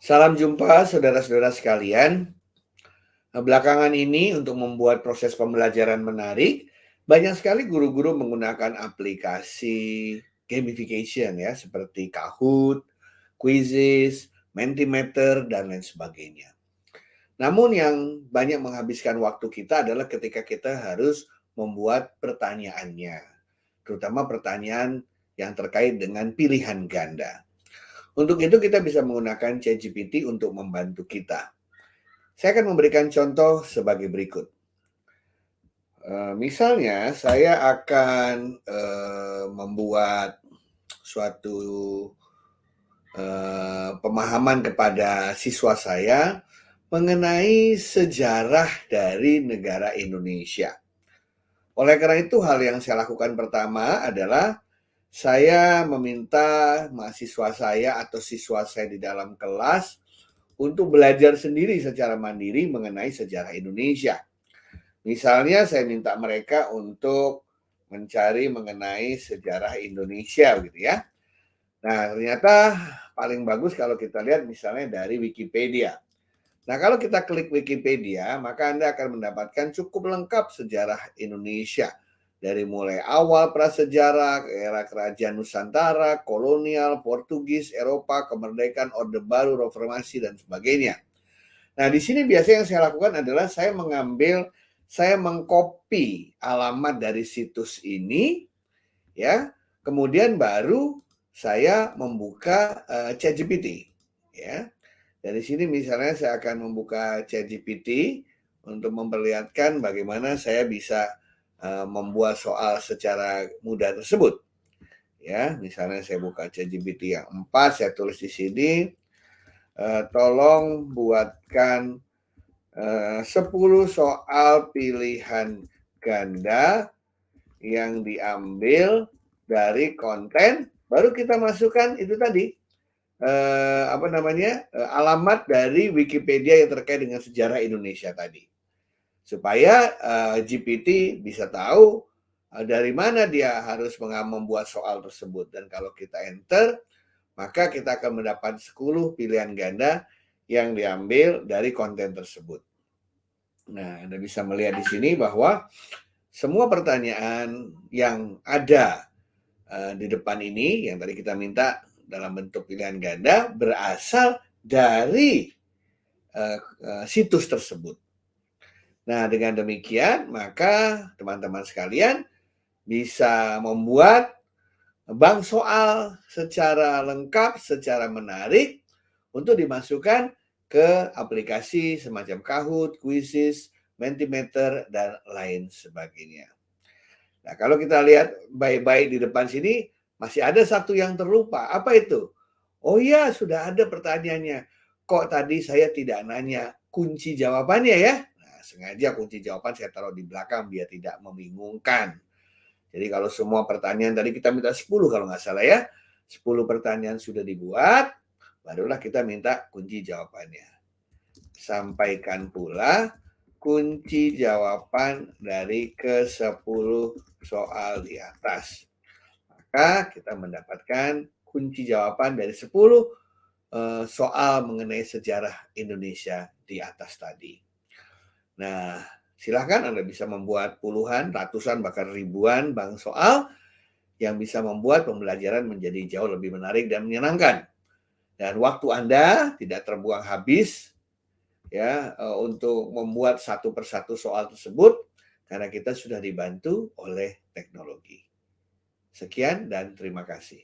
Salam jumpa saudara-saudara sekalian. Belakangan ini untuk membuat proses pembelajaran menarik, banyak sekali guru-guru menggunakan aplikasi gamification ya, seperti Kahoot, Quizzes, Mentimeter, dan lain sebagainya. Namun yang banyak menghabiskan waktu kita adalah ketika kita harus membuat pertanyaannya, terutama pertanyaan yang terkait dengan pilihan ganda. Untuk itu kita bisa menggunakan ChatGPT untuk membantu kita. Saya akan memberikan contoh sebagai berikut. Misalnya saya akan membuat suatu pemahaman kepada siswa saya mengenai sejarah dari negara Indonesia. Oleh karena itu, hal yang saya lakukan pertama adalah saya meminta mahasiswa saya atau siswa saya di dalam kelas untuk belajar sendiri secara mandiri mengenai sejarah Indonesia. Misalnya saya minta mereka untuk mencari mengenai sejarah Indonesia gitu ya. Nah, ternyata paling bagus kalau kita lihat misalnya dari Wikipedia. Nah, kalau kita klik Wikipedia, maka Anda akan mendapatkan cukup lengkap sejarah Indonesia. Dari mulai awal prasejarah, era kerajaan Nusantara, kolonial, Portugis, Eropa, kemerdekaan, Orde Baru, Reformasi, dan sebagainya. Nah, di sini biasanya yang saya lakukan adalah saya mengcopy alamat dari situs ini, ya. Kemudian baru saya membuka ChatGPT, ya. Dari sini misalnya saya akan membuka ChatGPT untuk memperlihatkan bagaimana saya bisa membuat soal secara mudah tersebut. Ya, misalnya saya buka ChatGPT yang 4, saya tulis di sini, tolong buatkan 10 soal pilihan ganda yang diambil dari konten, baru kita masukkan itu tadi alamat dari Wikipedia yang terkait dengan sejarah Indonesia tadi, supaya GPT bisa tahu dari mana dia harus membuat soal tersebut. Dan kalau kita enter, maka kita akan mendapat 10 pilihan ganda yang diambil dari konten tersebut. Nah, Anda bisa melihat di sini bahwa semua pertanyaan yang ada di depan ini yang tadi kita minta dalam bentuk pilihan ganda berasal dari situs tersebut. Nah, dengan demikian maka teman-teman sekalian bisa membuat bank soal secara lengkap, secara menarik untuk dimasukkan ke aplikasi semacam Kahoot, Quizzes, Mentimeter, dan lain sebagainya. Nah, kalau kita lihat baik-baik di depan sini, masih ada satu yang terlupa. Apa itu? Oh iya, sudah ada pertanyaannya. Kok tadi saya tidak nanya kunci jawabannya ya? Nah, sengaja kunci jawaban saya taruh di belakang biar tidak membingungkan. Jadi kalau semua pertanyaan tadi kita minta 10 kalau nggak salah ya. 10 pertanyaan sudah dibuat, barulah kita minta kunci jawabannya. Sampaikan pula kunci jawaban dari ke-10 soal di atas. Maka kita mendapatkan kunci jawaban dari 10 soal mengenai sejarah Indonesia di atas tadi. Nah, silahkan Anda bisa membuat puluhan, ratusan, bahkan ribuan bank soal yang bisa membuat pembelajaran menjadi jauh lebih menarik dan menyenangkan. Dan waktu Anda tidak terbuang habis ya untuk membuat satu persatu soal tersebut karena kita sudah dibantu oleh teknologi. Sekian dan terima kasih.